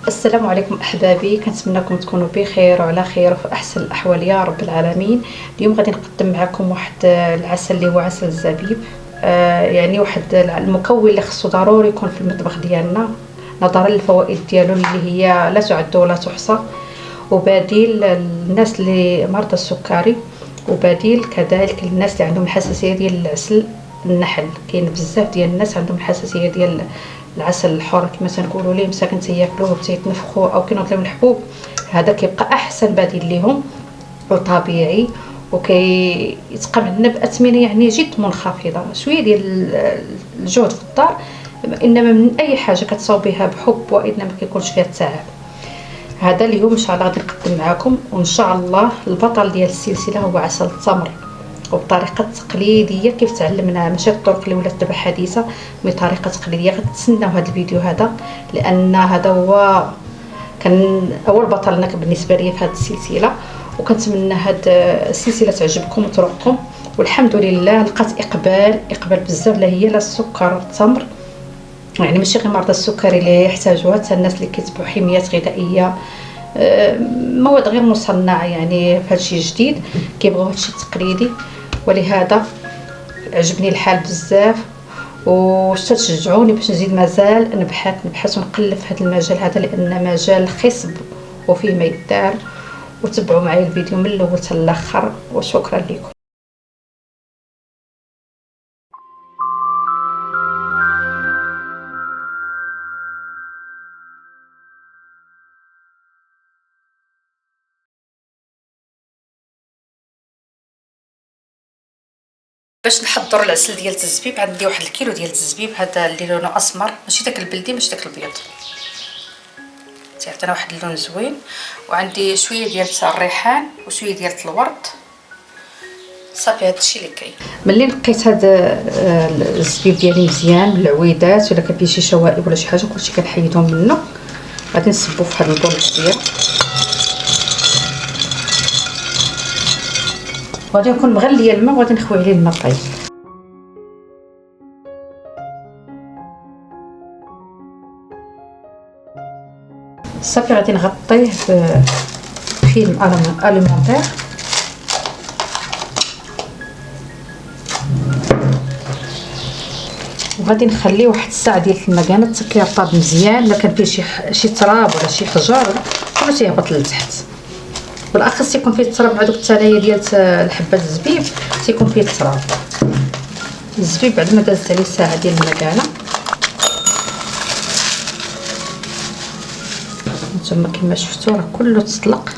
السلام عليكم احبابي، كنتمنىكم تكونوا بخير وعلى خير وفي احسن الاحوال يا رب العالمين. اليوم غادي نقدم معكم واحد العسل اللي هو عسل الزبيب. يعني واحد المكون اللي خصو ضروري يكون في المطبخ ديالنا نظرا للفوائد ديالو اللي هي لا تعد ولا تحصى، وبديل للناس اللي مرضى السكري، وبديل كذلك للناس اللي عندهم الحساسيه ديال العسل النحل. كاين بزاف ديال الناس عندهم الحساسيه ديال العسل الحر كما تنقولوا ليه، مساكن تياكلوه وتيتنفخوا او كينوض لهم الحبوب. هذا كيبقى احسن بديل ليهم وطبيعي، وكيتقام باثمنه يعني جد منخفضه، شويه ديال الجهد في الدار، انما من اي حاجه كتصاوب بها بحب وانما ما كيكونش فيها التعب. هذا اليوم ان شاء الله غادي نقدم معكم، وان شاء الله البطل ديال السلسله هو عسل التمر، وبطريقه تقليديه كيف تعلمناها، ماشي الطرق اللي ولات دابا حديثه، بطريقه تقليديه. غتسناو هذا الفيديو هذا لان هذا هو كان اول بطل لنا بالنسبه لي في هذه السلسله، وكنتمنى هذه السلسله تعجبكم وتروقكم. والحمد لله لقات اقبال بزاف، لا هي لا السكر التمر، يعني ماشي غير مرضى السكري اللي يحتاجوها، حتى الناس اللي كيتبعوا حميات غذائيه، مواد غير مصنعه، يعني في هادشي جديد كيبغيو هادشي تقليدي. ولهذا عجبني الحال بزاف، وتشجعوني باش نزيد مازال نبحث ونقلب في هذا المجال هذا، لان مجال خصب وفيه ما يدار. وتبعوا معايا الفيديو من الاول حتى الاخر، وشكرا لكم. باش نحضروا العسل ديال الزبيب، عندي واحد الكيلو ديال الزبيب، هذا اللي لونه اسمر، ماشي داك البلدي ماشي داك الابيض، تيعطينا واحد اللون زوين. وعندي شويه ديال الريحان وشويه ديال الورد. صافي هادشي اللي كاين. ملي نقيت هذا الزبيب ديالي مزيان من العويدات، ولا كان فيه شي شوائب ولا شي حاجه كلشي كنحيدهم منه. غادي نصبو في هذا البول ديال، وغادي نكون مغليه الماء وغادي نخوي عليه الماء طيب. صافي غادي نغطيه بفيلم اليمونتير، وغادي نخليه واحد الساعه ديال المكانه حتى كيرطب مزيان. الا كان فيه شي تراب ولا شي حجر كله تيهبط لتحت، بالاخص يكون فيه التراب مع دوك الثنايا ديال الحبه الزبيب، تيكون فيه التراب. الزبيب بعد ما دازت عليه ساعه ديال المكانه، نتوما كما شفتوا راه كله تطلق،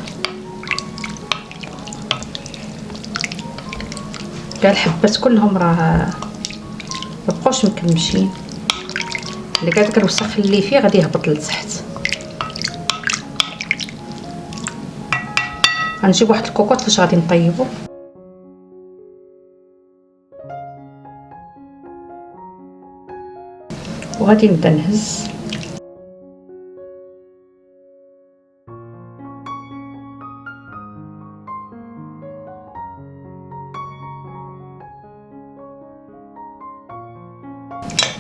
كاع الحبات كلهم راه مبقاوش مكمشين، اللي كاع داك الوسخ اللي فيه غادي يهبط لتحت. غنجيب واحد الكوكوط فاش غادي نطيبو. وغادي نبدا نهز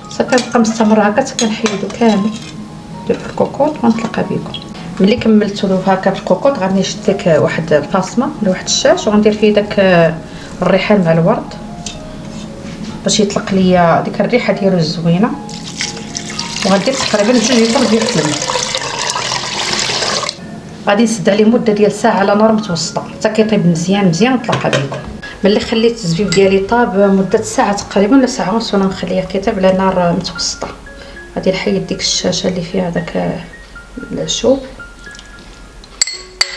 صافي. نبقى مستمره هكا حتى كنحيدو كامل ندير في الكوكوط ونطلق بكم. ملي كملتو هكا في الكوكوط غادي نشد ديك واحد الفاصمه ولا واحد الشاش، وغندير فيه داك الريحان مع الورد باش يطلق ليا ديك الريحه ديالو الزوينه. وغندير تقريبا 2 لتر ديال التلميذ، غادي نسد عليه مده ديال ساعه على نار متوسطه حتى كيطيب مزيان ونطلق بكم. ملي خليت الزبيب ديالي طاب مده ساعه تقريبا ولا ساعه ونص، وانا مخليه كيطيب على نار متوسطه. غادي نحيد ديك الشاشه اللي فيها داك العشوب،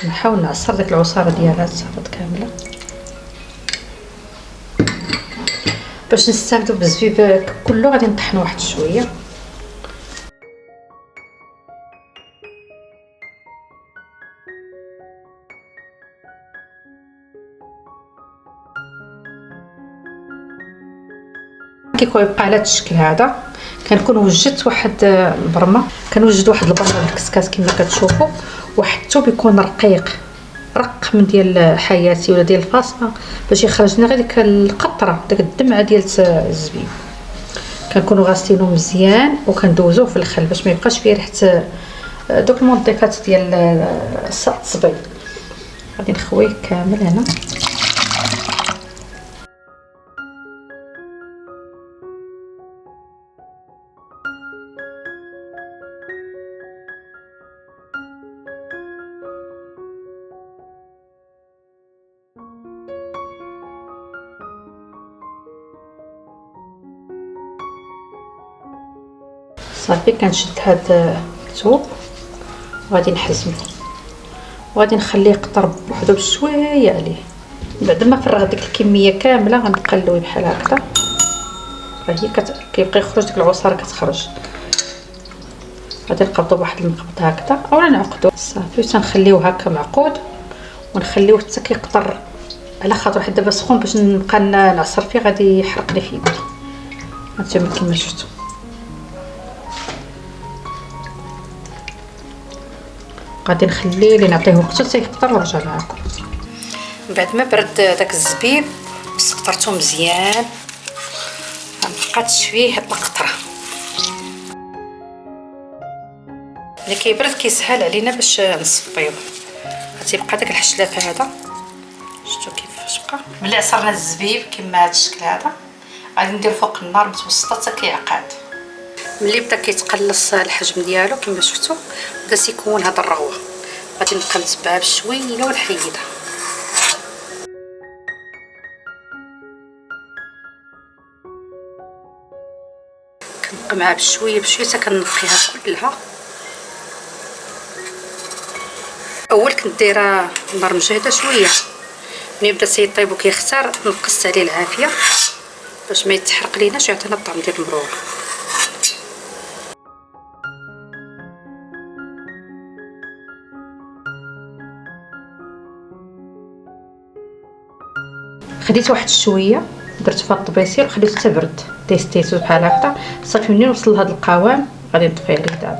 نحاول نعصر داك العصاره ديالها تصافط كامله باش نستافدوا بالزبيب كله. غادي نطحنوا واحد شويه، كيكون يبقى على هذا الشكل هذا. كنكون وجدت واحد البرمه، كنوجد واحد البرمه بالكسكاس كما كتشوفوا، واحد الثوب يكون رقيق من ديال حياتي ولا ديال الفاصمه، باش يخرج لنا غير ديك القطره، داك الدمعه ديال الزبيب. كنكونوا غاسلينو مزيان وكندوزوه في الخل باش ما يبقاش فيه ريحه دوك المنظفات ديال الصبي غادي نخويه كامل هنا. صافي كنشد هاد الثوب وغادي نحزمو وغادي نخليه يقطر بوحدو بشويه عليه. بعد ما فرغ ديك الكميه كامله غنقلوه بحال هكذا. راه هي كيبقى يخرج ديك العصاره كتخرج. غادي نقبضو بواحد المقبض هكذا اولا نعقدو صافي تنخليوه هكا معقود ونخليوه حتى كيقطر على خاطر حتى دابا سخون باش نبقى نعصر فيه غادي يحرقني في يدي. هانتوما كما شفتوا غادي نخليه نعطيه وقته حتى يقطر ونرجع معكم. بعد ما برد داك الزبيب سقطرته مزيان ما بقاتش فيه القطره. ملي كيبرد كيسهل علينا باش نصفيوه. غتبقى داك الحشلاف هذا شفتوا كيفاش بقى. ملي عصرنا الزبيب كما هذا الشكل هذا غادي ندير فوق النار متوسطه حتى كيعقد. ملي بدا كيتقلص الحجم ديالو كما شفتوا بدا يكون هذا الرغوه غادي نبقى نتبعها بشويه ونحيدها. كنبقى معها بشويه بشويه حتى كنقيها كلها. اول كنت دايره النار مجهده شويه ملي بدا تيطيب وكيختار نقصت عليه العافيه باش ما يتحرق ليناش ويعطينا الطعم ديال المروره. خديت واحد شويه درت فيها الطبيسيل وخليته حتى برد تيستيتو بحال هكا صافي. منين وصل لهذا القوام غادي نطفي عليه دابا.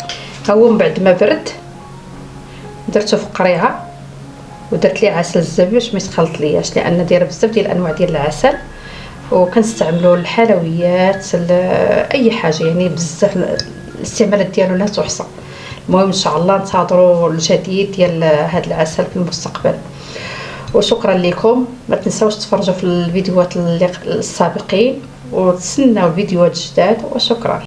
ها هو من بعد ما برد درته في قريعه ودرت ليه عسل الزبيب باش ما يتخلط لياش لان دايره بزاف ديال الانواع ديال العسل وكنستعملوا الحلويات اي حاجه يعني بزاف الاستعمالات ديالو لا تحصى. المهم ان شاء الله انتظروا الجديد ديال هذا العسل في المستقبل. وشكرا لكم. ما تنساوش تفرجوا في الفيديوهات السابقين وتسناو الفيديوهات الجداد وشكرا.